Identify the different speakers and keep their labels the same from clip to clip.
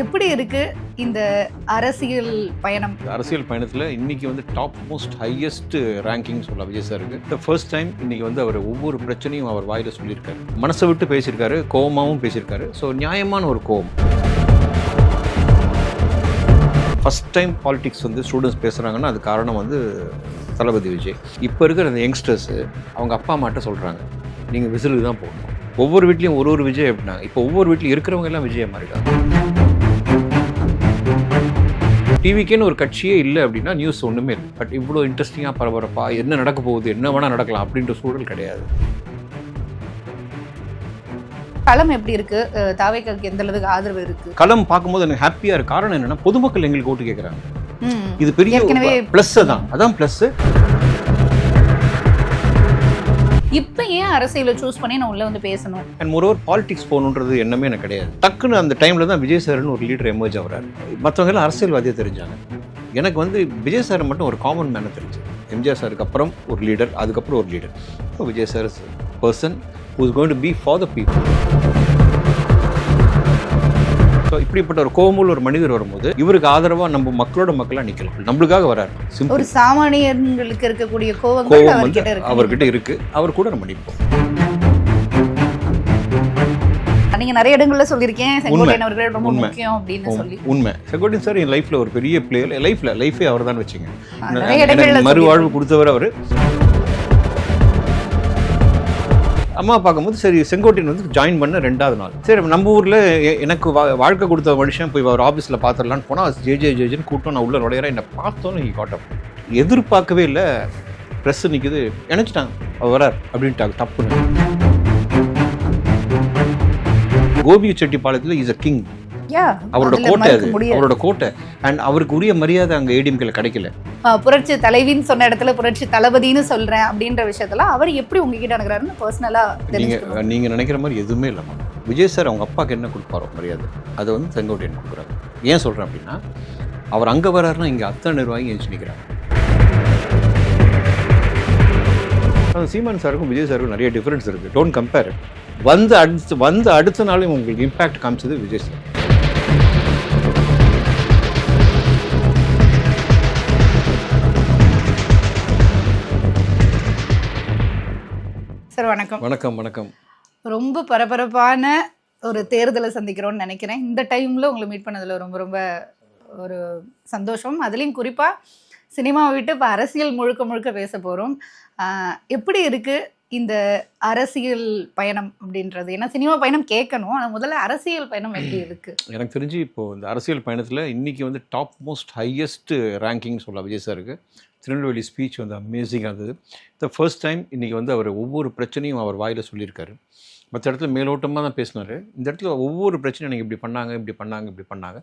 Speaker 1: எப்படி இருக்கு இந்த அரசியல் பயணம்?
Speaker 2: அரசியல் பயணத்தில் இன்னைக்கு வந்து டாப் மோஸ்ட் ஹையஸ்ட் ரேங்கிங் சொல்லலாம் விஜய் சாருக்கு. த ஃபர்ஸ்ட் டைம் இன்னைக்கு வந்து அவர் ஒவ்வொரு பிரச்சனையும் அவர் வாயில சொல்லியிருக்காரு, மனசை விட்டு பேசியிருக்காரு, கோவமாகவும் பேசியிருக்காரு. ஸோ நியாயமான ஒரு கோவம். ஃபஸ்ட் டைம் பாலிடிக்ஸ் வந்து ஸ்டூடெண்ட்ஸ் பேசுகிறாங்கன்னா அது காரணம் வந்து தளபதி விஜய். இப்போ இருக்கிற அந்த யங்ஸ்டர்ஸு அவங்க அப்பா அம்மாட்ட சொல்கிறாங்க, நீங்கள் விசிலுக்கு தான் போகணும். ஒவ்வொரு வீட்லேயும் ஒரு விஜய் அப்படின்னா இப்போ ஒவ்வொரு வீட்லையும் இருக்கிறவங்க எல்லாம் விஜயை மாறிட்டாங்க. டிவிக்கேன்னு ஒரு கட்சியே இல்லை அப்படின்னா நியூஸ் ஒன்றுமே இல்லை. பட் இவ்வளோ இன்ட்ரெஸ்டிங்காக பரபரப்பாக என்ன நடக்க போகுது, என்ன வேணால் நடக்கலாம் அப்படின்ற சூழல் கிடையாது.
Speaker 1: களம் எப்படி இருக்கு? தாவேக்காக்கு எந்த அளவுக்கு ஆதரவு இருக்கு?
Speaker 2: களம் பார்க்கும்போது எனக்கு ஹாப்பியாக இருக்கு. காரணம் என்னன்னா, பொதுமக்கள் எங்களுக்கு ஓட்டு கேட்குறாங்க. இது பெரிய ப்ளஸ் தான். அதான் ப்ளஸ்.
Speaker 1: இப்போ ஏன் அரசியலை சூஸ் பண்ணி நான் உள்ள வந்து பேசணும்?
Speaker 2: அண்ட் மோரோவர் பாலிடிக்ஸ் போகணுன்றது என்னமே எனக்கு கிடையாது. டக்குன்னு அந்த டைமில் தான் விஜய் சார்னு ஒரு லீடர் எமர்ஜ் ஆகிறாரு. மற்றவங்க எல்லாம் அரசியல்வாதியாக தெரிஞ்சாங்க. எனக்கு வந்து விஜய் சார் மட்டும் ஒரு காமன் மேனை தெரிஞ்சு. எம்ஜிஆர் சாருக்கு அப்புறம் ஒரு லீடர், அதுக்கப்புறம் ஒரு leader. So Vijay sir is person who is going to be for the people. So இப்படிப்பட்ட ஒரு கோவமுள்ள ஒரு மனிதர் வரும்போது இவருக்கு ஆதரவாக நம்ம மக்களோட மக்களாக நிற்கலாம். நம்மளுக்காக வராரு.
Speaker 1: ஒரு சாமானியர்களுக்கு இருக்கக்கூடிய கோவம்
Speaker 2: அவர்கிட்ட இருக்கு. அவர் கூட நம்ம நிற்போம்.
Speaker 1: நீங்க நிறைய இடங்கள்ல சொல்லியிருக்கேன், செங்கோட்டையன் அவர்கள் ரொம்ப முக்கியம் அப்படின்னு சொல்லி.
Speaker 2: உண்மை. செங்கோட்டையன் சார் என் லைஃப்ல ஒரு பெரிய பிளேயர். லைஃபே அவர் தான் வச்சுங்க. மறுவாழ்வு கொடுத்தவர் அவர். அம்மா பார்க்கும்போது சரி செங்கோட்டையன் வந்து ஜாயின் பண்ண 2வது நாள் சரி நம்ம ஊரில் எனக்கு வாழ்க்கை கொடுத்த மனுஷன் போய் அவர் ஆஃபீஸில் பார்த்துடலான்னு போனால் ஜேஜேன்னு கூட்டம். நான் உள்ள நுழையிறேன். என்னை பார்த்தோன்னு நீங்கள் காட்டம் எதிர்பார்க்கவே இல்லை. ப்ரெஸ் நிற்குது நினச்சிட்டாங்க அவர் வரார் அப்படின்ட்டாங்க. தப்புன்னு. கோபி செட்டிப்பாளையத்தில் இஸ் அ கிங். அவரோட கோட்டை அது, அவரோட கோட்டை. அண்ட் அவருக்கு உரிய மரியாதை அங்கே ஏடிஎம்கேல கிடைக்கல.
Speaker 1: புரட்சி தலைவின்னு சொன்ன இடத்துல புரட்சி தளபதினு சொல்றேன் அப்படின்ற விஷயத்துல அவர் எப்படி உங்ககிட்ட அனுகிறாருன்னு பர்சனலா
Speaker 2: நீங்க நினைக்கிற மாதிரி எதுவுமே இல்லைம்மா. விஜய் சார் அவங்க அப்பாவுக்கு என்ன கொடுப்பாரோ மரியாதை அதை வந்து செங்கோட்டையன் கொடுக்குறாரு. ஏன் சொல்றேன் அப்படின்னா, அவர் அங்கே வர்றாருன்னா இங்கே அத்தனை நிர்வாகி எழுச்சி நிற்கிறாங்க. சீமான் சாருக்கும் விஜய் சாருக்கும் நிறைய டிஃபரன்ஸ் இருக்கு. Don't compare. வந்து அடுத்த நாளே உங்களுக்கு இம்பாக்ட் காமிச்சது விஜய் சார்.
Speaker 1: சார் வணக்கம்.
Speaker 2: வணக்கம்.
Speaker 1: ரொம்ப பரபரப்பான ஒரு தேர்தலை சந்திக்கிறோம்னு நினைக்கிறேன். இந்த டைமில் உங்களை மீட் பண்ணதில் ரொம்ப ஒரு சந்தோஷம். அதுலேயும் குறிப்பாக சினிமாவை விட்டு இப்போ அரசியல் முழுக்க பேச போகிறோம். எப்படி இருக்குது இந்த அரசியல் பயணம் அப்படின்றது? ஏன்னா சினிமா பயணம் கேட்கணும், ஆனால் முதல்ல அரசியல் பயணம் எப்படி இருக்குது?
Speaker 2: எனக்கு தெரிஞ்சு இப்போது இந்த அரசியல் பயணத்தில் இன்றைக்கி வந்து டாப் மோஸ்ட் ஹையஸ்ட் ரேங்கிங் சொல்லலாம் விஜய் சாருக்கு. திருநெல்வேலி ஸ்பீச் வந்து அமேசிங்காக இருந்தது. த ஃபர்ஸ்ட் டைம் இன்றைக்கி வந்து அவர் ஒவ்வொரு பிரச்சனையும் அவர் வாயில் சொல்லியிருக்காரு. மற்ற இடத்துல மேலோட்டமாக தான் பேசினார். இந்த இடத்துல ஒவ்வொரு பிரச்சனையும் எனக்கு இப்படி பண்ணாங்க.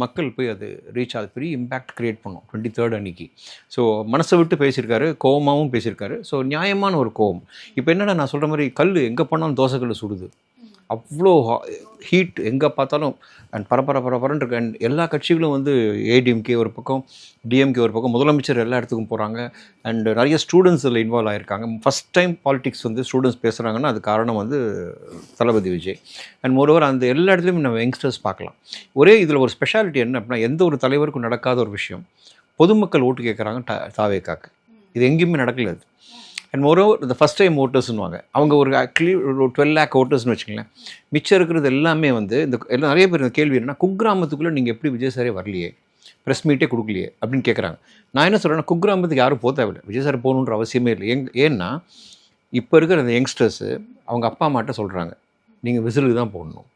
Speaker 2: மக்கள் போய் அது ரீச் ஆகுது. பெரிய இம்பேக்ட் க்ரியேட் பண்ணோம் 23rd அன்னைக்கு. ஸோ மனசை விட்டு பேசியிருக்காரு, கோவமாகவும் பேசியிருக்காரு. ஸோ நியாயமான ஒரு கோவம். இப்போ என்னடா நான் சொல்கிற மாதிரி கல் எங்கே போனாலும் தோசைக்கல் சுடுது. அவ்வளோ ஹீட் எங்கே பார்த்தாலும். அண்ட் பரபரன்னு இருக்கு. அண்ட் எல்லா கட்சிகளும் வந்து ஏடிஎம்கே ஒரு பக்கம், டிஎம்கே ஒரு பக்கம், முதலமைச்சர் எல்லா இடத்துக்கும் போகிறாங்க. அண்ட் நிறைய ஸ்டூடெண்ட்ஸ் இதில் இன்வால்வ் ஆகியிருக்காங்க. ஃபஸ்ட் டைம் பாலிடிக்ஸ் வந்து ஸ்டூடெண்ட்ஸ் பேசுகிறாங்கன்னா அது காரணம் வந்து தளபதி விஜய். அண்ட் மோரோவர் அந்த எல்லா இடத்துலையும் நம்ம யங்ஸ்டர்ஸ் பார்க்கலாம். ஒரே இதில் ஒரு ஸ்பெஷாலிட்டி என்ன அப்படின்னா, எந்த ஒரு தலைவருக்கும் நடக்காத ஒரு விஷயம், பொதுமக்கள் ஓட்டு கேட்குறாங்க தாவேக்காக்கு. இது எங்கேயுமே நடக்கல. அது அண்ட் மோரோவர் இந்த ஃபஸ்ட் டைம் ஓட்டர்ஸ்னுவாங்க. அவங்க ஒரு 12 lakh ஓட்டர்ஸ்னு வச்சுக்கங்களேன். மிச்சம் இருக்கிறது எல்லாமே வந்து இந்த எல்லாம் நிறைய பேர் இந்த கேள்வி என்னன்னா, குக்கிராமத்துக்குள்ளே நீங்கள் எப்படி விஜய் சாரே வரலையே, ப்ரெஸ் மீட்டே கொடுக்கலையே அப்படின்னு கேட்குறாங்க. நான் என்ன சொல்கிறேன்னா, குக்கிராமத்துக்கு யாரும் போக தேவையில்லை, விஜய் சார் போகணுன்ற அவசியமே இல்லை. ஏன்னா இப்போ இருக்கிற அந்த யங்ஸ்டர்ஸு அவங்க அப்பா அம்மாட்ட சொல்கிறாங்க, நீங்கள் விசிலுக்கு தான் போடணும்.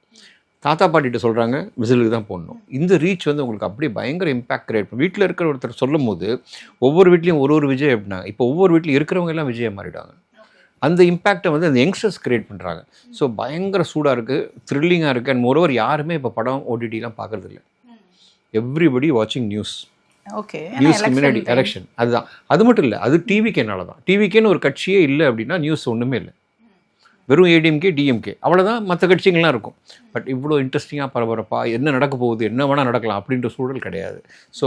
Speaker 2: தாத்தா பாட்டிகிட்ட சொல்கிறாங்க, விசிலுக்கு தான் போடணும். இந்த ரீச் வந்து உங்களுக்கு அப்படியே பயங்கர இம்பாக்ட் கிரியேட் பண்ணும். வீட்டில் இருக்கிற ஒருத்தர் சொல்லும் போது ஒவ்வொரு வீட்லேயும் ஒரு விஜய் அப்படின்னா இப்போ ஒவ்வொரு வீட்லையும் இருக்கிறவங்க எல்லாம் விஜயை மாறிடுவாங்க. அந்த இம்பேக்டை வந்து அந்த யங்ஸ்டர்ஸ் கிரியேட் பண்ணுறாங்க. ஸோ பயங்கர சூடாக இருக்குது, த்ரில்லிங்காக இருக்குது. அண்ட் மோரோவர் யாருமே இப்போ படம் ஓடிடிலாம் பார்க்குறது இல்லை. எவ்ரிபடி வாட்சிங் நியூஸ்.
Speaker 1: ஓகே,
Speaker 2: நியூஸ்க்கு முன்னாடி எலெக்ஷன். அதுதான். அது மட்டும் இல்லை, அது டிவிக்கேனால தான். டிவிக்கேன்னு ஒரு கட்சியே இல்லை அப்படின்னா நியூஸ் ஒன்றுமே இல்லை. வெறும் ஏடிஎம்கே டிஎம்கே அவ்வளோதான். மற்ற கட்சிகள்லாம் இருக்கும். பட் இவ்வளோ இன்ட்ரெஸ்டிங்காக பரபரப்பாக என்ன நடக்க போகுது, என்ன வேணால் நடக்கலாம் அப்படின்ற சூழல் கிடையாது. ஸோ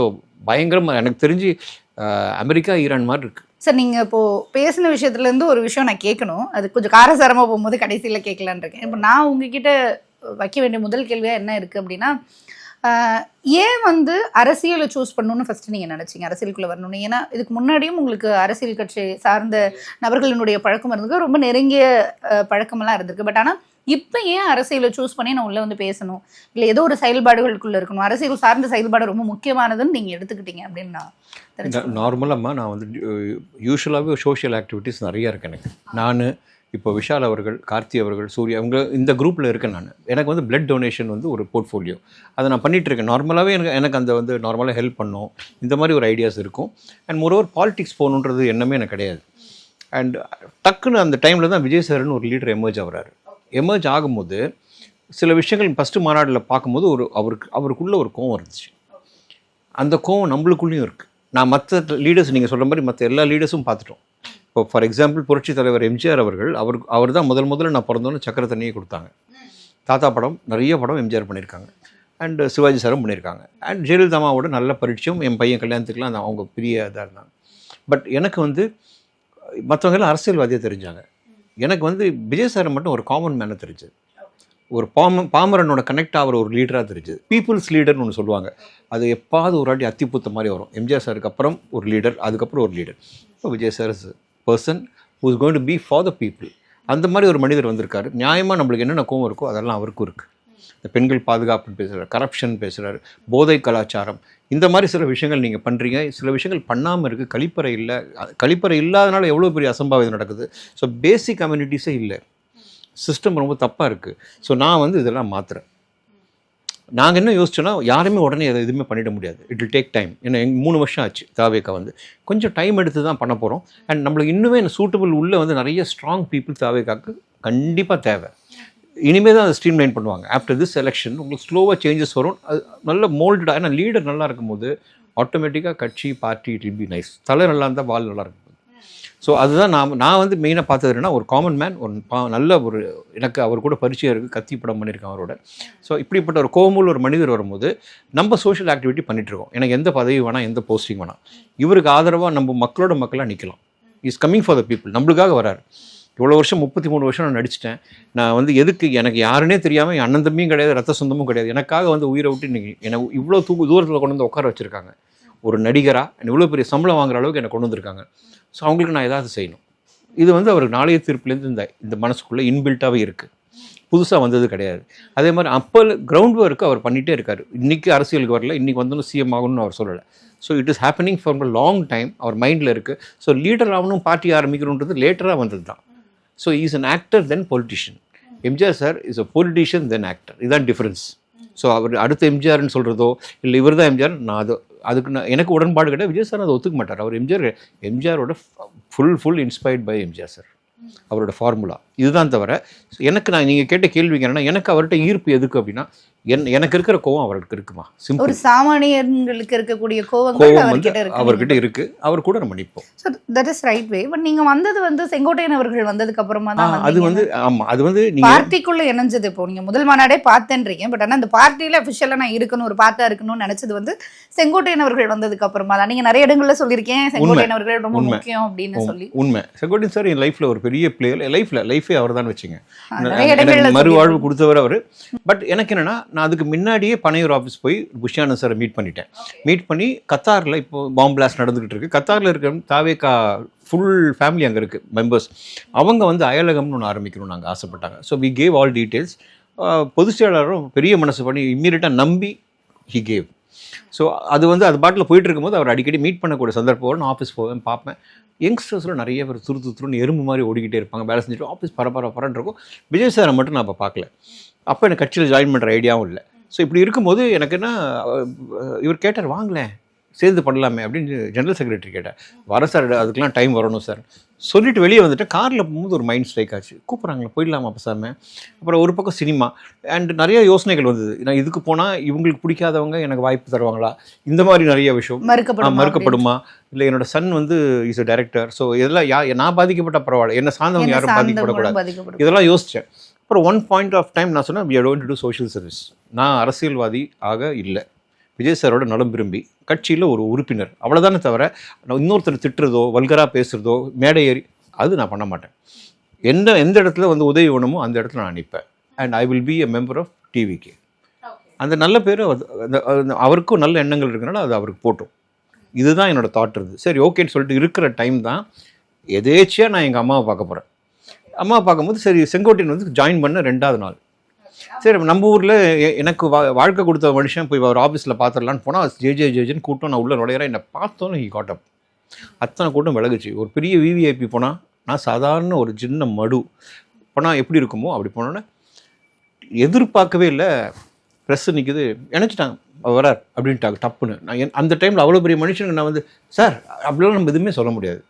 Speaker 2: பயங்கரமாக எனக்கு தெரிஞ்சு அமெரிக்கா ஈரான் மாதிரி இருக்குது.
Speaker 1: சார், நீங்கள் இப்போது பேசின விஷயத்துலேருந்து ஒரு விஷயம் நான் கேட்கணும். அது கொஞ்சம் காரசாரமாக போகும்போது கடைசியில் கேட்கலான் இருக்கேன். இப்போ நான் உங்ககிட்ட வைக்க வேண்டிய முதல் கேள்வியாக என்ன இருக்குது அப்படின்னா, ஏன் வந்து அரசியலை சூஸ் பண்ணணும்னு ஃபர்ஸ்ட் நீங்கள் நினச்சிங்க அரசியலுக்குள்ளே வரணும்னு? ஏன்னா இதுக்கு முன்னாடியும் உங்களுக்கு அரசியல் கட்சி சார்ந்த நபர்களினுடைய பழக்கம் இருந்திருக்கு, ரொம்ப நெருங்கிய பழக்கமெல்லாம் இருந்திருக்கு. பட் ஆனால் இப்போ ஏன் அரசியலை சூஸ் பண்ணி நான் உள்ளே வந்து பேசணும், இல்லை ஏதோ ஒரு செயல்பாடுகளுக்குள்ளே இருக்கணும், அரசியல் சார்ந்த செயல்பாடு ரொம்ப முக்கியமானதுன்னு நீங்கள் எடுத்துக்கிட்டீங்க அப்படின்னு நான்
Speaker 2: நார்மலாக நான் வந்து யூஸ்வலாகவே சோஷியல் ஆக்டிவிட்டீஸ் நிறையா இருக்கு எனக்கு. நான் இப்போ விஷால் அவர்கள், கார்த்தி அவர்கள், சூர்யா அவங்க இந்த குரூப்பில் இருக்கேன். எனக்கு வந்து பிளட் டொனேஷன் வந்து ஒரு போர்ட்ஃபோலியோ, அதை நான் பண்ணிகிட்ருக்கேன். நார்மலாகவே எனக்கு அந்த வந்து நார்மலாக ஹெல்ப் பண்ணும், இந்த மாதிரி ஒரு ஐடியாஸ் இருக்கும். அண்ட் மோரோவர் பாலிடிக்ஸ் போகணுன்றது எண்ணமே எனக்கு கிடையாது. அண்ட் டக்குன்னு அந்த டைமில் தான் விஜய் சார்னு ஒரு லீடர் எமர்ஜ் ஆகிறாரு. எமர்ஜ் ஆகும்போது சில விஷயங்கள் ஃபஸ்ட்டு மாநாட்டில் பார்க்கும்போது அவருக்குள்ளே ஒரு கோவம் இருந்துச்சு. அந்த கோவம் நம்மளுக்குள்ளேயும் இருக்குது. நான் மற்ற லீடர்ஸ் நீங்கள் சொல்கிற மாதிரி மற்ற எல்லா லீடர்ஸும் பார்த்துட்டோம். இப்போ ஃபார் எக்ஸாம்பிள் புரட்சி தலைவர் எம்ஜிஆர் அவர்கள், அவர் தான் முதல்ல நான் பிறந்தோன்னு சக்கரை தண்ணியை கொடுத்தாங்க. தாத்தா படம் நிறைய படம் எம்ஜிஆர் பண்ணியிருக்காங்க. அண்ட் சிவாஜி சாரும் பண்ணியிருக்காங்க. அண்ட் ஜெயலலிதாமாவோட நல்ல பரிச்சயம், என் பையன் கல்யாணத்துக்குலாம் அவங்க பெரிய இதாக இருந்தாங்க. பட் எனக்கு வந்து மற்றவங்களாம் அரசியல்வாதியாக தெரிஞ்சாங்க. எனக்கு வந்து விஜய் சாரை மட்டும் ஒரு காமன் மேனாக தெரிஞ்சது. ஒரு பாமரனோட கனெக்ட் ஆகிற ஒரு லீடராக தெரிஞ்சது. பீப்புள்ஸ் லீடர்னு ஒன்று சொல்லுவாங்க. அது எப்பாவது ஒரு வாட்டி அத்திப்பூத்த மாதிரி வரும். எம்ஜிஆர் சாருக்கு அப்புறம் ஒரு லீடர், அதுக்கப்புறம் ஒரு லீடர். இப்போ Vijay sir is person who is going to be for the people. அந்த மாதிரி ஒரு மனிதர் வந்திருக்காரு. நியாயமாக நம்மளுக்கு என்னென்ன கோவம் இருக்கோ அதெல்லாம் அவருக்கும் இருக்குது. இந்த பெண்கள் பாதுகாப்புன்னு பேசுகிறார், கரப்ஷன் பேசுகிறார், போதை கலாச்சாரம், இந்த மாதிரி சில விஷயங்கள் நீங்கள் பண்ணுறீங்க. சில விஷயங்கள் பண்ணாமல் இருக்குது. கழிப்பறை இல்லாதனால எவ்வளோ பெரிய அசம்பாவிதம் நடக்குது. ஸோ பேசிக் கம்யூனிட்டிஸே இல்லை. சிஸ்டம் ரொம்ப தப்பாக இருக்குது. ஸோ நான் வந்து இதெல்லாம் மாற்றுறேன். நாங்கள் என்ன யோசிச்சோன்னா, யாருமே உடனே அதை எதுவுமே பண்ணிட முடியாது. It will take time. ஏன்னா 3 வருஷம் ஆச்சு தாவேக்கா வந்து. கொஞ்சம் டைம் எடுத்து தான் பண்ண போகிறோம். அண்ட் நம்மளுக்கு இன்னுமே சூட்டபிள் உள்ளே வந்து நிறைய ஸ்ட்ராங் பீப்புள் தாவேக்காக்கு கண்டிப்பாக தேவை. இனிமேல் தான் அதை ஸ்ட்ரீம்லைன் பண்ணுவாங்க. ஆஃப்டர் திஸ் எலெக்ஷன் உங்களுக்கு ஸ்லோவாக சேஞ்சஸ் வரும். அது நல்ல மோல்டடாக, ஏன்னா லீடர் நல்லா இருக்கும்போது ஆட்டோமேட்டிக்காக கட்சி party it will be nice. தலை நல்லா இருந்தால் வால் நல்லா இருக்கும். ஸோ அதுதான் நான் வந்து மெயினாக பார்த்தது என்னன்னா, ஒரு காமன் மேன், ஒரு நல்ல ஒரு எனக்கு அவர் கூட பரிச்சயம் இருக்குது, கத்தி படம் பண்ணியிருக்கேன் அவரோட. ஸோ இப்படிப்பட்ட ஒரு கோமுள்ள ஒரு மனிதர் வரும்போது நம்ம சோஷியல் ஆக்டிவிட்டி பண்ணிகிட்ருக்கோம். எனக்கு எந்த பதவி வேணாம், எந்த போஸ்டிங் வேணாம், இவருக்கு ஆதரவாக நம்ம மக்களோட மக்களாக நிற்கலாம். Is coming for the people. நம்மளுக்காக வராரு. இவ்வளோ வருஷம் 33 வருஷம் நான் நடிச்சிட்டேன். நான் வந்து எதுக்கு, எனக்கு யாருன்னே தெரியாமல், என் அண்ணன் தம்பியும் கிடையாது, ரத்த சொந்தமும் கிடையாது, எனக்காக வந்து உயிரை விட்டு இன்றைக்கி எனக்கு இவ்வளோ தூரத்தில் கொண்டு வந்து உட்கார வச்சுருக்காங்க. ஒரு நடிகராக இவ்வளோ பெரிய சம்பளம் வாங்குற அளவுக்கு என்னை கொண்டு வந்திருக்காங்க. ஸோ அவங்களுக்கு நான் ஏதாவது செய்யணும். இது வந்து அவருக்கு நாளைய தீர்ப்புலேருந்து இந்த மனசுக்குள்ளே இன்பில்ட்டாகவே இருக்குது. புதுசாக வந்தது கிடையாது. அதே மாதிரி அப்போ கிரவுண்ட் ஒர்க்கு அவர் பண்ணிகிட்டே இருக்கார். இன்றைக்கி அரசியலுக்கு வரல, இன்றைக்கி வந்தாலும் சிஎம் ஆகணும்னு அவர் சொல்லலை. So it is happening for a long time. அவர் மைண்டில் இருக்குது. ஸோ லீடர் ஆகணும், பார்ட்டி ஆரம்பிக்கணுன்றது லேட்டராக வந்தது தான். So is an actor then politician. MGR sir is a politician then actor. இதுதான் டிஃப்ரென்ஸ். ஸோ அவர் அடுத்த எம்ஜிஆர்னு சொல்கிறதோ இல்லை இவர் தான் எம்ஜிஆர், நான் அதுக்கு எனக்கு உடன்பாடு கிடையாது. விஜய் சார் அதை ஒத்துக்க மாட்டார். அவர் எம்ஜிஆரோட full inspired by MGR sir. அவரோட ஃபார்முலா இதுதான் தவிர எனக்கு நீங்கள் கேட்ட கேள்விக்கு என்னன்னா, எனக்கு அவர்கிட்ட ஈர்ப்பு எதுக்கு அப்படின்னா, எனக்கு இருக்கிற கோவம் அவருக்கு இருக்குமா? சிம்பிள். ஒரு
Speaker 1: சாமானியர்களுக்கு இருக்கக்கூடிய கோவம்
Speaker 2: வந்து அவர்கிட்ட இருக்கு. அவர் கூட நம்ம நிற்போம்.
Speaker 1: So that is right way. But நீங்கள் வந்தது வந்து செங்கோட்டையன் அவர்கள் வந்ததுக்கு அப்புறமா தான்
Speaker 2: அது வந்து ஆமாம், அது வந்து
Speaker 1: பார்ட்டிக்குள்ளே இணைஞ்சது. இப்போ நீங்கள் முதல் மாநாடே பார்த்தேன்றீங்க. பட் ஆனால் அந்த பார்ட்டியில் அஃபிஷியலாக நான் இருக்கணும், ஒரு பார்த்தா இருக்கணும்னு நினச்சது வந்து செங்கோட்டையன் அவர்கள் வந்ததுக்கு அப்புறமா தான். நீங்கள் நிறைய இடங்களில் சொல்லியிருக்கேன் செங்கோட்டையன் அவர்கள் ரொம்ப முக்கியம் அப்படின்னு சொல்லி.
Speaker 2: உண்மை. செங்கோட்டையன் சார் என் லைஃப்பில் ஒரு பெரிய பிளேயர். லைஃபே அவர் தான் வச்சுங்க. மறுவாழ்வு கொடுத்தவர் அவர். பட் எனக்கு என்னன்னா, நான் அதுக்கு முன்னாடியே பனையூர் ஆஃபீஸ் போய் புஷ்யானந்த் சாரை மீட் பண்ணி கத்தாரில் இப்போ பாம்பு பிளாஸ்ட் நடந்துகிட்டு இருக்கு. கத்தாரில் இருக்கிற தாவேக்கா ஃபுல் ஃபேமிலி அங்கே இருக்குது மெம்பர்ஸ். அவங்க வந்து அயலகம்னு ஒன்று ஆரம்பிக்கணும்னு நாங்கள் ஆசைப்பட்டாங்க. So we gave all details. பொதுச் செயலாளரும் பெரிய மனசு பண்ணி இம்மீடியட்டாக நம்பி ஹி கேவ். ஸோ அது வந்து அது பாட்டில் போயிட்டு இருக்கும்போது அவர் அடிக்கடி மீட் பண்ணக்கூடிய சந்தர்ப்பம். நான் ஆஃபீஸ் போவேன், பார்ப்பேன். யங்ஸ்டர்ஸில் நிறைய பேர் துருன்னு எறும்பு மாதிரி ஓடிக்கிட்டே இருப்பாங்க, வேலை செஞ்சுட்டு ஆஃபீஸ் பரபரன்னு இருக்கும். விஜய் சாரை மட்டும் நான் அப்போ பார்க்கல. அப்போ எனக்கு கட்சியில் ஜாயின் பண்ணுற ஐடியாவும் இல்லை. ஸோ இப்படி இருக்கும்போது எனக்கு என்ன, இவர் கேட்டார், வாங்களேன் சேர்ந்து பண்ணலாமே அப்படின்னு ஜெனரல் செக்ரட்டரி கேட்டார். வர சார், அதுக்கெலாம் டைம் வரணும் சார் சொல்லிட்டு வெளியே வந்துட்டு காரில் போகும்போது ஒரு மைண்ட் ஸ்ட்ரைக் ஆச்சு. கூப்பிட்றாங்களே, போயிடலாமா பேசாம. அப்புறம் ஒரு பக்கம் சினிமா அண்ட் நிறைய யோசனைகள் வந்தது. நான் இதுக்கு போனால் இவங்களுக்கு பிடிக்காதவங்க எனக்கு வாய்ப்பு தருவாங்களா, இந்த மாதிரி நிறைய விஷயம் மறுக்கப்படுமா, இல்லை என்னோட சன் வந்து இஸ் அ டைரக்டர், ஸோ இதெல்லாம் நான் பாதிக்கப்பட்ட பரவாயில்ல, என்ன சார்ந்தவங்க யாரும் பாதிக்கப்படக்கூடாது, இதெல்லாம் யோசித்தேன். அப்புறம் ஒன் பாயிண்ட் ஆஃப் டைம் நான் சொன்னேன், we are going to do social service. நான் அரசியல்வாதி ஆக இல்லை, விஜய் சாரோட நலம் விரும்பி கட்சியில் ஒரு உறுப்பினர், அவ்வளோதானே தவிர நான் இன்னொருத்தர் திட்டுறதோ வல்கராக பேசுகிறதோ மேடை ஏறி அது நான் பண்ண மாட்டேன். எந்த இடத்துல வந்து உதவி வேணுமோ அந்த இடத்துல நான் நிற்பேன். And I will be a member of TVK. அந்த நல்ல பேர் அவருக்கும் நல்ல எண்ணங்கள் இருக்கனால அது அவருக்கு போட்டோம். இதுதான் என்னோட தாட் இருந்தது. சரி ஓகேன்னு சொல்லிட்டு இருக்கிற டைம் தான் எதேச்சியாக நான் எங்கள் அம்மாவை பார்க்க போகிறேன். அம்மாவை பார்க்கும்போது சரி செங்கோட்டையன் வந்து ஜாயின் பண்ண 2வது நாள். சரி நம்ம ஊரில் எனக்கு வாழ்க்கை கொடுத்த மனுஷன் போய் அவர் ஆஃபீஸில் பார்த்துடலான்னு போனால் ஜேஜேன்னு கூட்டம். நான் உள்ள நுழையிறேன். என்னை பார்த்தோன்னு ஹி காட் அப். அத்தனை கூட்டம் விலகுச்சு. ஒரு பெரிய விவிஐபி போனால் நான் சாதாரண ஒரு சின்ன மடு போனால் எப்படி இருக்குமோ அப்படி போனோன்னே எதிர்பார்க்கவே இல்லை. ப்ரெஸ்ஸு நிற்குது, நினச்சிட்டாங்க அவர் வரார் அப்படின்ட்டாங்க டப்புன்னு. நான் அந்த டைமில் அவ்வளோ பெரிய மனுஷனுக்கு நான் வந்து சார் அப்படிலாம் நம்ம எதுவுமே சொல்ல முடியாது.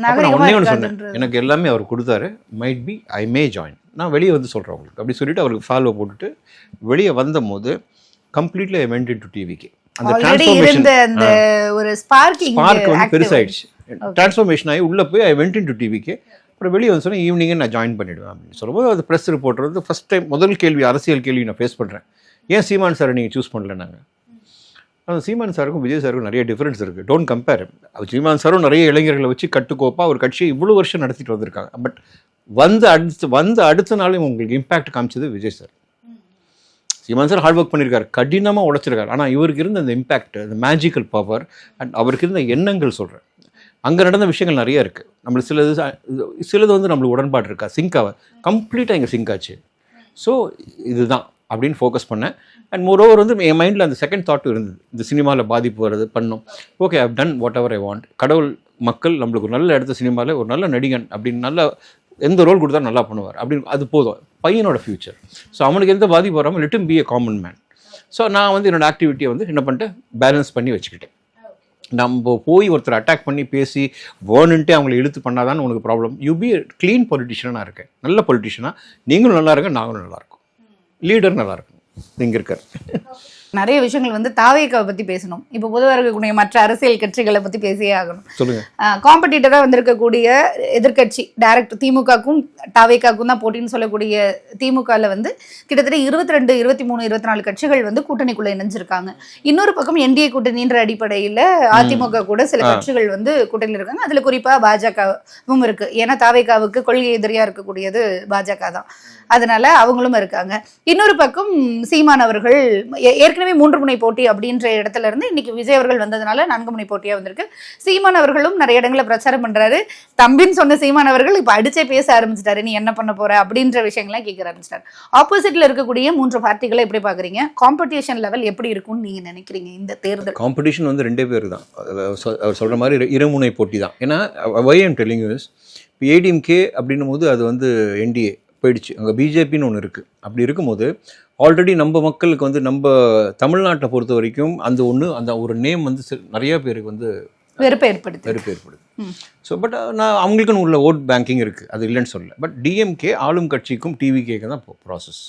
Speaker 2: நான் ஒன்றே ஒன்று சொன்னேன், எனக்கு எல்லாமே அவர் கொடுத்தாரு, might be I May join, நான் வெளியே வந்து சொல்கிறேன் உங்களுக்கு அப்படி சொல்லிட்டு அவருக்கு ஃபாலோ போட்டுட்டு வெளியே வந்த போது கம்ப்ளீட்லி ஐ வெண்ட் இன்டு டிவிக்கு. அந்த டிரான்ஸ்ஃபார்மேஷன்
Speaker 1: ஒரு ஸ்பார்க்
Speaker 2: வந்து பெருசாயிடுச்சு. டிரான்ஸ்ஃபார்மேஷன் ஆகி உள்ளே போய் ஐ வெண்ட் இன்டு டிவிக்கு. அப்புறம் வெளியே வந்து சொன்னால் ஈவினிங்கே நான் ஜாயின் பண்ணிவிடுவேன் அப்படின்னு சொல்லும்போது அது ப்ரெஸ் ரிப்போர்ட்டர் வந்து ஃபஸ்ட் டைம் முதல் கேள்வி, அரசியல் கேள்வி நான் ஃபேஸ் பண்ணுறேன். ஏன் சீமான் சாரை நீங்கள் சூஸ் பண்ணல? நாங்கள் அந்த சீமான் சாருக்கும் விஜய் சாருக்கும் நிறைய டிஃப்ரென்ஸ் இருக்குது. Don't compare. சீமான் சாரும் நிறைய இளைஞர்களை வச்சு கட்டுக்கோப்பாக ஒரு கட்சியை இவ்வளோ வருஷம் நடத்திட்டு வந்திருக்காங்க. பட் அடுத்த நாளும் உங்களுக்கு இம்பேக்ட் காமிச்சது விஜய் சார். சீமான் சார் ஹார்ட் ஒர்க் பண்ணியிருக்காரு, கடினமாக உழைச்சிருக்காரு. ஆனால் இவருக்கு இருந்த அந்த இம்பேக்ட், அந்த மேஜிக்கல் பவர் அண்ட் அவருக்கு இருந்த எண்ணங்கள் சொல்கிறேன். அங்கே நடந்த விஷயங்கள் நிறைய இருக்குது. நம்மளுக்கு சிலது வந்து நம்மளுக்கு உடன்பாடு இருக்கா, சிங்காவை கம்ப்ளீட்டாக இங்கே சிங்க் ஆச்சு. ஸோ இதுதான் அப்படின்னு ஃபோக்கஸ் பண்ணேன். அண்ட் மோரோவர் வந்து என் மைண்டில் அந்த செகண்ட் தாட்டும் இருந்தது, இந்த சினிமாவில் பாதிப்பு வருது பண்ணோம். Okay I done what ever I want. கடவுள் மக்கள் நம்மளுக்கு ஒரு நல்ல இடத்த சினிமாவில் ஒரு நல்ல நடிகன் அப்படின்னு நல்ல எந்த ரோல் கொடுத்தா நல்லா பண்ணுவார் அப்படின்னு அது போதும். பையனோட ஃப்யூச்சர். ஸோ அவனுக்கு எந்த பாதிப்பு வராமல் let him B a common man. So நான் வந்து என்னோடய ஆக்டிவிட்டியை வந்து என்ன பண்ணிட்டேன், பேலன்ஸ் பண்ணி வச்சுக்கிட்டேன். நம்ம போய் ஒருத்தர் அட்டாக் பண்ணி பேசி வேணுன்ட்டு அவங்களை இழுத்து பண்ணாதான்னு உனக்கு ப்ராப்ளம். யூ பி க்ளீன் பொலிட்டிஷியனாக இருக்கேன், நல்ல பொலிட்டிஷியனாக நீங்களும் நல்லா இருக்க, நாங்களும் நல்லாயிருக்கும், லீடர் நல்லாயிருக்கும். இங்கே இருக்கார்.
Speaker 1: நிறைய விஷயங்கள் வந்து தாவேக்காவை பற்றி பேசணும். இப்போ பொதுவாக இருக்கக்கூடிய மற்ற அரசியல் கட்சிகளை பற்றி பேசியே ஆகணும்.
Speaker 2: சொல்லுங்கள்.
Speaker 1: காம்படிட்டராக வந்திருக்கக்கூடிய எதிர்கட்சி டைரக்ட் திமுகவுக்கும் தாவேக்காவுக்கும் தான் போட்டின்னு சொல்லக்கூடிய திமுகவில் வந்து கிட்டத்தட்ட 22, 23, 24 கட்சிகள் வந்து கூட்டணிக்குள்ளே இணைஞ்சிருக்காங்க. இன்னொரு பக்கம் என்டிஏ கூட்டணின்ற அடிப்படையில் அதிமுக கூட சில கட்சிகள் வந்து கூட்டணியில் இருக்காங்க. அதில் குறிப்பாக பாஜகவும் இருக்குது. ஏன்னா தாவேக்காவுக்கு கொள்கை எதிரியாக இருக்கக்கூடியது பாஜக தான், அதனால அவங்களும் இருக்காங்க. இன்னொரு பக்கம் சீமான் அவர்கள் ஏற்கனவே 3 முனை போட்டி அப்படின்ற இடத்துல இருந்து இன்னைக்கு விஜய் அவர்கள் வந்ததுனால 4 முனை போட்டியா வந்திருக்கு. சீமான் அவர்களும் நிறைய இடங்களில் பிரச்சாரம் பண்றாரு. தம்பின்னு சொன்ன சீமான் அவர்கள் இப்ப அடிச்சே பேச ஆரம்பிச்சிட்டாரு, நீ என்ன பண்ண போற அப்படின்ற விஷயங்கள்லாம் கேட்க ஆரம்பிச்சிட்டாரு. ஆப்போசிட்ல இருக்கக்கூடிய 3 பார்ட்டிகளை எப்படி பாக்குறீங்க? காம்படிஷன் லெவல் எப்படி இருக்கும்னு நீங்க நினைக்கிறீங்க இந்த தேர்தல்?
Speaker 2: காம்படிஷன் வந்து 2 பேர் தான். அவர் சொல்ற மாதிரி இருமுனை போட்டி தான். ஏன்னா why I'm telling you is, இப்போ ஏடிஎம்கே அப்படின்னும் போது அது வந்து என்டிஏ போயிடுச்சு, அங்கே பிஜேபின்னு ஒன்று இருக்குது. அப்படி இருக்கும்போது ஆல்ரெடி நம்ம மக்களுக்கு வந்து நம்ம தமிழ்நாட்டை பொறுத்த வரைக்கும் அந்த ஒரு நேம் வந்து நிறைய பேருக்கு வந்து
Speaker 1: வெறுப்பு ஏற்படுது.
Speaker 2: ஸோ பட் நான் அவங்களுக்குன்னு உள்ள ஓட் பேங்கிங் இருக்குது, அது இல்லைன்னு சொல்லலை. பட் டிஎம்கே ஆளும் கட்சிக்கும் டிவிகேக்கு தான் process.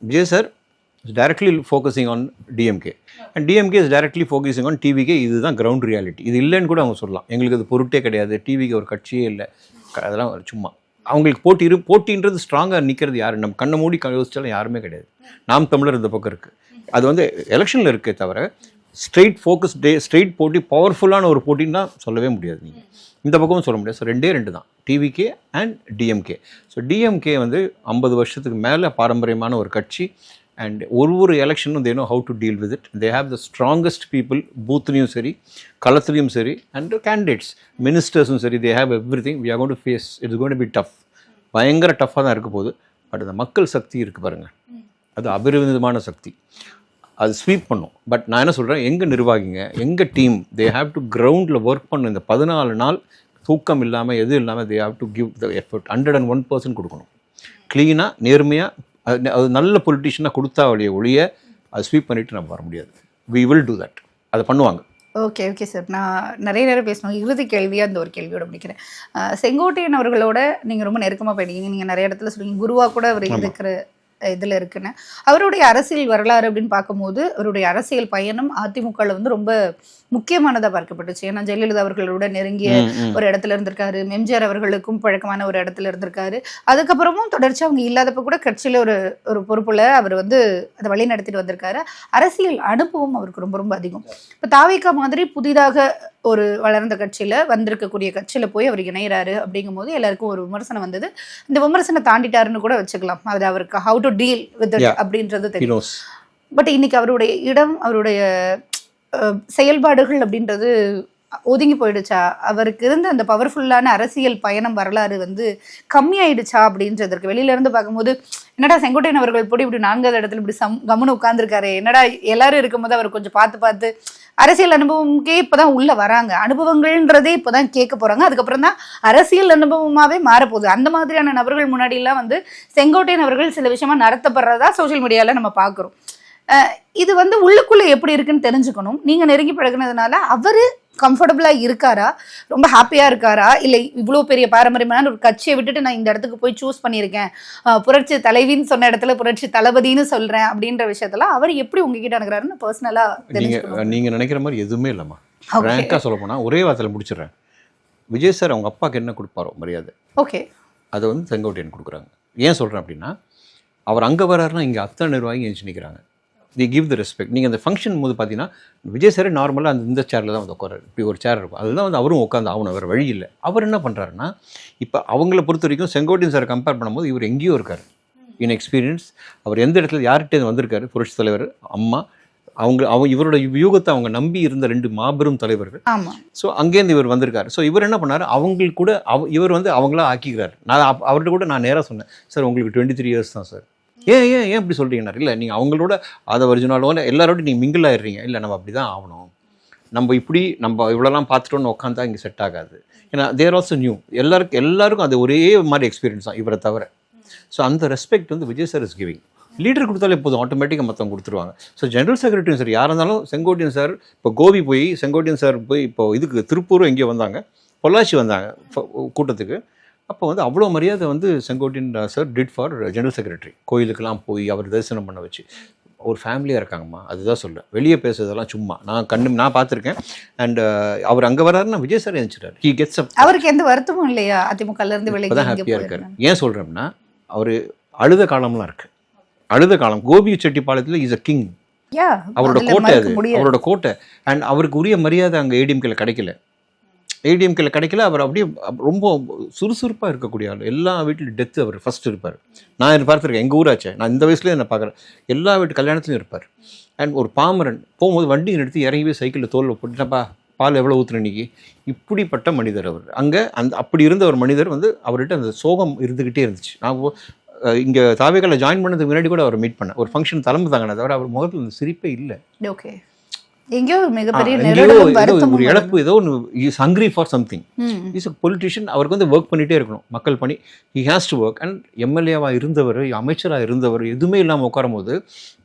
Speaker 2: Vijay sir is directly focusing on DMK and DMK is directly focusing on TVK. இதுதான் கிரவுண்ட் ரியாலிட்டி. இது இல்லைன்னு கூட அவங்க சொல்லலாம். எங்களுக்கு அது பொருட்டே கிடையாது, டிவிக்கு ஒரு கட்சியே இல்லை, அதெல்லாம் சும்மா. அவங்களுக்கு போட்டின்றது ஸ்ட்ராங்காக நிற்கிறது யார்? நம்ம கண்ணை மூடி யோசிச்சாலும் யாருமே கிடையாது. நாம் தமிழர் இந்த பக்கம் இருக்குது, அது வந்து எலெக்ஷனில் இருக்கே தவிர ஸ்ட்ரெயிட் போட்டி, பவர்ஃபுல்லான ஒரு போட்டின்னு தான் சொல்லவே முடியாது. நீங்கள் இந்த பக்கமும் சொல்ல முடியாது. ஸோ 2 தான், TVK and DMK. So DMK வந்து 50 வருஷத்துக்கு மேலே பாரம்பரியமான ஒரு கட்சி. அண்ட் ஒரு எலெக்ஷனும் they know how to deal with it. They have the strongest people, பூத்லேயும் சரி களத்துலேயும் சரி, அண்ட் கேண்டிடேட்ஸ் மினிஸ்டர்ஸும் சரி. They have everything. We are going to face, it's going to be tough. பயங்கர டஃப்பாக தான் இருக்க போகுது. பட் அந்த மக்கள் சக்தி இருக்குது பாருங்கள், அது அபரிவிதமான சக்தி, அது ஸ்வீப் பண்ணும். பட் நான் என்ன சொல்கிறேன், எங்கள் நிர்வாகிங்க, எங்கள் டீம், தே ஹேவ் டு கிரவுண்டில் ஒர்க் பண்ணும். இந்த 14 நாள் தூக்கம் இல்லாமல் எதுவும் இல்லாமல் they have to give the effort. 101% கொடுக்கணும். க்ளீனாக நேர்மையாக அது நல்ல பொலிட்டிஷனாக கொடுத்தா ஒழிய அது ஸ்வீப் பண்ணிவிட்டு நம்ம வர முடியாது. We will do that. அதை பண்ணுவாங்க.
Speaker 1: ஓகே சார், நான் நிறைய நேரம் பேசணும். இறுதி கேள்வியாக அந்த ஒரு கேள்வியோட முடிக்கிறேன். செங்கோட்டையன் அவர்களோட நீங்கள் ரொம்ப நெருக்கமாக போயிட்டீங்க. நீங்கள் நிறைய இடத்துல சொல்லுவீங்க குருவாக கூட அவர் இருக்கிற இதில் இருக்குன்னு. அவருடைய அரசியல் வரலாறு அப்படின்னு பார்க்கும்போது அவருடைய அரசியல் பயணம் அதிமுகவில் வந்து ரொம்ப முக்கியமானதாக பார்க்கப்பட்டுச்சு. ஏன்னா ஜெயலலிதா அவர்களோட நெருங்கிய ஒரு இடத்துல இருந்திருக்காரு, எம்ஜிஆர் அவர்களுக்கும் பழக்கமான ஒரு இடத்துல இருந்திருக்காரு. அதுக்கப்புறமும் தொடர்ச்சி அவங்க இல்லாதப்ப கூட கட்சியில் ஒரு பொறுப்புல அவர் வந்து அதை வழி நடத்திட்டு வந்திருக்காரு. அரசியல் அனுபவம் அவருக்கு ரொம்ப ரொம்ப அதிகம். இப்போ தாவேகா மாதிரி புதிதாக ஒரு வளர்ந்த கட்சியில் வந்திருக்கக்கூடிய கட்சியில் போய் அவர் இணைகிறாரு அப்படிங்கும்போது எல்லாருக்கும் ஒரு விமர்சனம் வந்தது. இந்த விமர்சனம் தாண்டிட்டாருன்னு கூட வச்சுக்கலாம். அது அவருக்கு ஹவு டு டீல் வித் அப்படின்றது தெரியும். பட் இன்னைக்கு அவருடைய இடம், அவருடைய செயல்பாடுகள் அப்படின்றது ஒதுங்கி போயிடுச்சா? அவருக்கு இருந்த அந்த பவர்ஃபுல்லான அரசியல் பயணம் வரலாறு வந்து கம்மியாயிடுச்சா அப்படின்றதற்கு வெளியில இருந்து பார்க்கும்போது, என்னடா செங்கோட்டையன் அவர்கள் இப்படி 4வது இடத்துல இப்படி கம்முன்னு உட்கார்ந்துருக்காரு, என்னடா எல்லாரும் இருக்கும்போது அவர் கொஞ்சம் பார்த்து அரசியல் அனுபவம்க்கே இப்பதான் உள்ள வராங்க, அனுபவங்கள்ன்றதே இப்பதான் கேட்க போறாங்க, அதுக்கப்புறம் தான் அரசியல் அனுபவமாவே மாறப்போகுது. அந்த மாதிரியான நபர்கள் முன்னாடி எல்லாம் வந்து செங்கோட்டையன் அவர்கள் சில விஷயமா நடத்தப்படுறதா சோசியல் மீடியால நம்ம பாக்குறோம். இது வந்து உள்ளுக்குள்ள எப்படி இருக்குன்னு தெரிஞ்சுக்கணும். நீங்க நெருங்கி பழகுனதுனால அவரு கம்ஃபர்டபுளா இருக்காரா, ரொம்ப ஹாப்பியா இருக்காரா, இல்லை இவ்வளோ பெரிய பாரம்பரியமான ஒரு கட்சியை விட்டுட்டு நான் இந்த இடத்துக்கு போய் சூஸ் பண்ணியிருக்கேன், புரட்சி தலைவின்னு சொன்ன இடத்துல புரட்சி தளபதினு சொல்றேன் அப்படின்ற விஷயத்தெல்லாம் அவர் எப்படி உங்ககிட்ட அனுக்கிறாருன்னு பர்சனலா
Speaker 2: நீங்க நினைக்கிற மாதிரி எதுவுமே இல்லைம்மா. ரேங்காக சொல்ல போனால் ஒரே வார்த்தையில் முடிச்சிடுறேன். விஜய் சார் அவங்க அப்பாவுக்கு என்ன கொடுப்பாரோ மரியாதை,
Speaker 1: ஓகே,
Speaker 2: அதை வந்து செங்கோட்டையன் கொடுக்குறாங்க. ஏன் சொல்கிறேன் அப்படின்னா, அவர் அங்கே வர்றாருன்னா இங்கே அத்தனை நிர்வாகி எழுச்சி நிற்கிறாங்க. தி கிவ் த ரெஸ்பெக்ட். நீங்கள் அந்த ஃபங்க்ஷன் போது பார்த்தீங்கன்னா விஜய் சார் நார்மலாக இந்த சேரில் தான் வந்து உட்காராரு. இப்படி ஒரு சேர் இருக்கும், அதுதான் வந்து அவரும் உட்காந்து ஆகணும், வேறு வழி இல்லை. அவர் என்ன பண்ணுறாருன்னா, இப்போ அவங்கள பொறுத்த வரைக்கும் செங்கோட்டையன் சார் கம்பேர் பண்ணும்போது இவர் எங்கேயோ இருக்கார் இன் எக்ஸ்பீரியன்ஸ். அவர் எந்த இடத்துல யார்கிட்ட வந்திருக்காரு, புரட்சி தலைவர் அம்மா இவரோட வியூகத்தை அவங்க நம்பி இருந்த 2 மாபெரும் தலைவர்கள். ஸோ அங்கேருந்து இவர் வந்திருக்காரு. ஸோ இவர் என்ன பண்ணார், அவங்களுக்கு கூட இவர் வந்து அவங்களா ஆக்கிக்கிறார். நான் அவர்கிட்ட கூட நான் நேராக சொன்னேன், சார் உங்களுக்கு 23 இயர்ஸ் தான் சார், ஏன் இப்படி சொல்கிறீங்கன்னா, இல்லை நீங்கள் அவங்களோட அதை ஒரிஜினலோட எல்லாரோடையும் நீங்கள் மிங்கிள் ஆயிடுறீங்க. இல்லை நம்ம அப்படி தான் ஆகணும், நம்ம இவ்வளோலாம் பார்த்துட்டோன்னு உட்காந்தா இங்கே செட் ஆகாது. ஏன்னா தேர் ஆல்சோ நியூ, எல்லாருக்கும் அது ஒரே மாதிரி எக்ஸ்பீரியன்ஸ் தான் இவரை தவிர. ஸோ அந்த ரெஸ்பெக்ட் வந்து Vijay sir is giving. Leader கொடுத்தாலே போதும், ஆட்டோமேட்டிக்காக மற்றவங்க கொடுத்துருவாங்க. ஸோ ஜென்ரல் செக்ரட்டரியும் சார் யாராக இருந்தாலும், செங்கோட்டையன் சார் இப்போ கோபி போய் செங்கோட்டையன் சார் போய் இப்போ இதுக்கு திருப்பூரும் எங்கேயோ வந்தாங்க, பொள்ளாச்சி வந்தாங்க கூட்டத்துக்கு. அப்போ வந்து அவ்வளோ மரியாதை வந்து Sengottaiyan sir did for general secretary. கோயிலுக்கெல்லாம் போய் அவர் தரிசனம் பண்ண வச்சு ஒரு ஃபேமிலியாக இருக்காங்கம்மா. அதுதான் சொல்கிறேன், வெளியே பேசுறதெல்லாம் சும்மா நான் பார்த்துருக்கேன். அண்ட் அவர் அங்கே வராருன்னா விஜய் சார் எழுந்துட்டார். He gets up.
Speaker 1: அவருக்கு எந்த வருத்தமும் இல்லையா அதிமுகலேருந்து வெளியே
Speaker 2: தான் ஹாப்பியாக இருக்காரு. ஏன் சொல்கிறேன்னா, அவர் அழுத காலம்லாம் இருக்குது. அழுத காலம் கோபி செட்டிப்பாளையத்தில் இஸ் அ கிங். அவரோட கோட்டை, அது அவரோட கோட்டை. அண்ட் அவருக்கு உரிய மரியாதை அங்கே ஏடிஎம்கேல கிடைக்கல. அவர் அப்படியே ரொம்ப சுறுசுறுப்பாக இருக்கக்கூடிய ஆள். எல்லா வீட்டிலும் டெத்து அவர் ஃபர்ஸ்ட் இருப்பார். நான் பார்த்துருக்கேன், எங்கள் ஊராச்சே, நான் இந்த வயசுலேயே நான் பார்க்குறேன், எல்லா வீட்டு கல்யாணத்துலையும் இருப்பார். அண்ட் ஒரு பாமரன் போகும்போது வண்டி நிறுத்தி இறங்கி சைக்கிளில் தோலில் போட்டுட்டப்பா, பால் எவ்வளோ ஊற்றுன இன்னைக்கு, இப்படிப்பட்ட மனிதர் அவர். அங்கே அப்படி இருந்த ஒரு மனிதர் வந்து அவர்கிட்ட அந்த சோகம் இருந்துக்கிட்டே இருந்துச்சு. நான் இங்கே தாவேக்கால ஜாயின் பண்ணதுக்கு முன்னாடி கூட அவர் மீட் பண்ணேன். ஒரு ஃபங்க்ஷன் தலைமை தாங்கின தவிர அவர் முகத்தில் அந்த சிரிப்பே இல்லை.
Speaker 1: ஓகே, எங்கேயோ மிகப்பெரிய
Speaker 2: ஒரு இழப்பு, ஏதோ ஒன்று. Is hungry for something. Is a politician. அவருக்கு வந்து ஒர்க் பண்ணிகிட்டே இருக்கணும், மக்கள் பணி. He has to work. And எம்எல்ஏவாக இருந்தவர், அமைச்சராக இருந்தவர், எதுவுமே இல்லாமல் உட்காரும் போது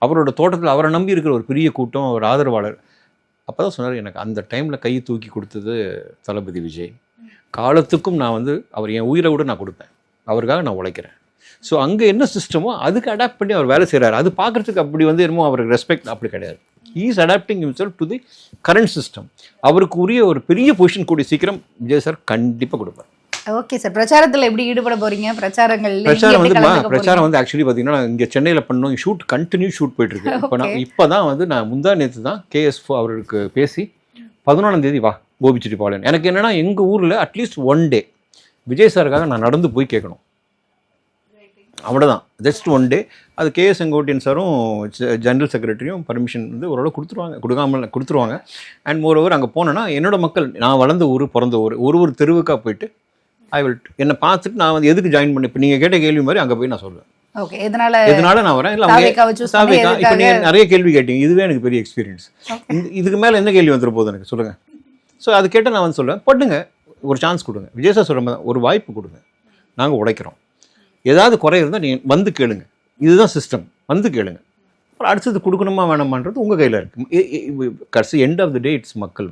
Speaker 2: அவரோட தோட்டத்தில் அவரை நம்பி இருக்கிற ஒரு பெரிய கூட்டம், அவர் ஆதரவாளர். அப்போ தான் சொன்னார், எனக்கு அந்த டைமில் கையை தூக்கி கொடுத்தது தளபதி விஜய். காலத்துக்கும் நான் வந்து அவர் என் உயிரை கூட நான் கொடுப்பேன், அவருக்காக நான் உழைக்கிறேன். ஸோ அங்கே என்ன சிஸ்டமோ அதுக்கு அடாப்ட் பண்ணி அவர் வேலை செய்கிறார். அது பார்க்குறதுக்கு அப்படி வந்து என்னமோ அவருக்கு ரெஸ்பெக்ட் அப்படி கிடையாது. he is adapting himself to the current system. அவருக்கு உரிய ஒரு பெரிய பொசிஷன் கூடிய சீக்கிரம் விஜய் சார் கண்டிப்பாக கொடுப்பார்.
Speaker 1: ஓகே சார், பிரச்சாரத்தில் எப்படி ஈடுபட போறீங்க? பிரச்சாரம்
Speaker 2: வந்து ஆக்சுவலி பார்த்தீங்கன்னா இங்கே சென்னையில் பண்ணோம், ஷூட் கண்டினியூ ஷூட் போயிட்டு இருக்கு. இப்போ தான் வந்து நான் முந்தா நேற்று தான் KS அவருக்கு பேசி 14ஆம் தேதி வா கோபிச்செட்டிப்பாளையம். எனக்கு என்னன்னா, எங்கள் ஊரில் அட்லீஸ்ட் 1 டே விஜய் சாருக்காக நான் நடந்து போய் கேட்கணும், அவ்வளோதான். ஜஸ்ட் 1 டே. அது KS செங்கோட்டையன் சாரும் ஜென்ரல் செக்ரட்டரியும் பர்மிஷன் வந்து ஓரளவு கொடுத்துருவாங்க. அண்ட் மோரோவர் அங்கே போனேன்னா என்னோட மக்கள், நான் வளர்ந்த ஊர், பிறந்த ஊர், ஒரு தெருவுக்காக போயிட்டு என்னை பார்த்துட்டு நான் வந்து எதுக்கு ஜாயின் பண்ணேன், இப்போ நீங்கள் கேட்ட கேள்வி மாதிரி அங்கே போய் நான் சொல்லுவேன்.
Speaker 1: ஓகே, எதனால நான் வரேன். இல்லை
Speaker 2: இப்போ நீங்கள் நிறைய கேள்வி கேட்டீங்க, இதுவே எனக்கு பெரிய எக்ஸ்பீரியன்ஸ். இதுக்கு மேலே என்ன கேள்வி வந்துட போகுது எனக்கு சொல்லுங்கள். ஸோ அது கேட்டால் நான் வந்து சொல்லுவேன், பண்ணுங்க, ஒரு சான்ஸ் கொடுங்க. விஜய் சார் சொல்கிற மாதிரி ஒரு வாய்ப்பு கொடுங்க, நாங்கள் உழைக்கிறோம். ஏதாவது குறை இருந்தால் நீங்கள் வந்து கேளுங்க, இதுதான் சிஸ்டம், வந்து கேளுங்க. அப்புறம் அடுத்தது கொடுக்கணுமா வேணாமான்றது உங்கள் கையில் இருக்குது. கடைசி end of the day it's மக்கள்.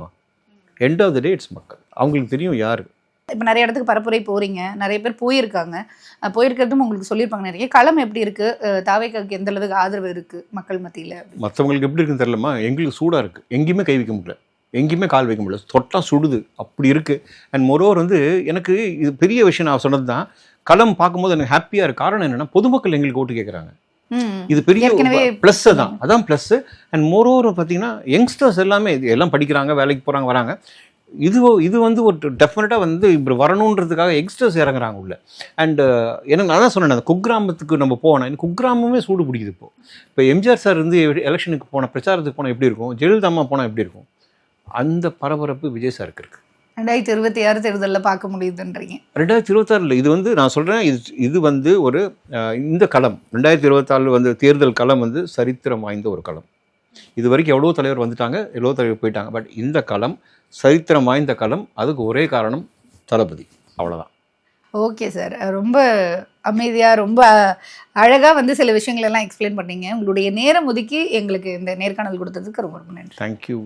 Speaker 2: அவங்களுக்கு தெரியும் யார்.
Speaker 1: இப்போ நிறைய இடத்துக்கு பரப்புரை போகிறீங்க, நிறைய பேர் போயிருக்கிறதும் உங்களுக்கு சொல்லியிருப்பாங்க. நிறைய களம் எப்படி இருக்குது, தாவேக்காவுக்கு எந்த அளவுக்கு ஆதரவு இருக்குது மக்கள் மத்தியில்? மற்றவங்களுக்கு எப்படி இருக்குன்னு தெரியலமா, எங்களுக்கு சூடாக இருக்குது, எங்கேயுமே கை வைக்க முடியல, எங்கேயுமே கால் வைக்க முடியல, தொட்டா சுடுது, அப்படி இருக்குது. அண்ட் மொரோவர் வந்து எனக்கு இது பெரிய விஷயம் நான் சொன்னது தான், களம் பார்க்கும்போது எனக்கு ஹாப்பியாக இருக்குது. காரணம் என்னென்னா, பொதுமக்கள் எங்களுக்கு ஓட்டு கேட்குறாங்க. இது பெரிய ப்ளஸ் தான், அதான் ப்ளஸ். அண்ட் மோரோவர் பார்த்தீங்கன்னா யங்ஸ்டர்ஸ் எல்லாமே எல்லாம் படிக்கிறாங்க, வேலைக்கு போகிறாங்க, வராங்க.
Speaker 2: இது வந்து ஒரு டெஃபினட்டாக வந்து இப்படி வரணுன்றதுக்காக யங்ஸ்டர்ஸ் இறங்குறாங்க உள்ள. அண்டு எனக்கு நான் தான் சொன்னேன், அந்த குக்கிராமத்துக்கு நம்ம போனோம், எனக்கு குக்கிராமமே சூடு பிடிக்குது. இப்போ எம்ஜிஆர் சார் வந்து எலெக்ஷனுக்கு போன பிரச்சாரத்துக்கு போனால் எப்படி இருக்கும், ஜெயலலிதா அம்மா போனால் எப்படி இருக்கும், அந்த பரபரப்பு விஜய் சாருக்கு இருக்குது.
Speaker 1: 2026 தேர்தலில் பார்க்க முடியுதுன்றீங்க.
Speaker 2: 2026 இது வந்து நான் சொல்கிறேன், இது வந்து ஒரு இந்த களம் 2024 வந்து தேர்தல் களம் வந்து சரித்திரம் வாய்ந்த ஒரு களம். இது வரைக்கும் எவ்வளோ தலைவர் வந்துட்டாங்க, எவ்வளோ தலைவர் போயிட்டாங்க. பட் இந்த களம் சரித்திரம் வாய்ந்த களம். அதுக்கு ஒரே காரணம் தளபதி, அவ்வளோதான்.
Speaker 1: ஓகே சார், ரொம்ப அமைதியாக ரொம்ப அழகாக வந்து சில விஷயங்கள் எல்லாம் எக்ஸ்பிளைன் பண்ணீங்க. உங்களுடைய நேரம் ஒதுக்கி எங்களுக்கு இந்த நேர்காணல் கொடுத்ததுக்கு ரொம்ப ரொம்ப நன்றி.
Speaker 2: தேங்க்யூ.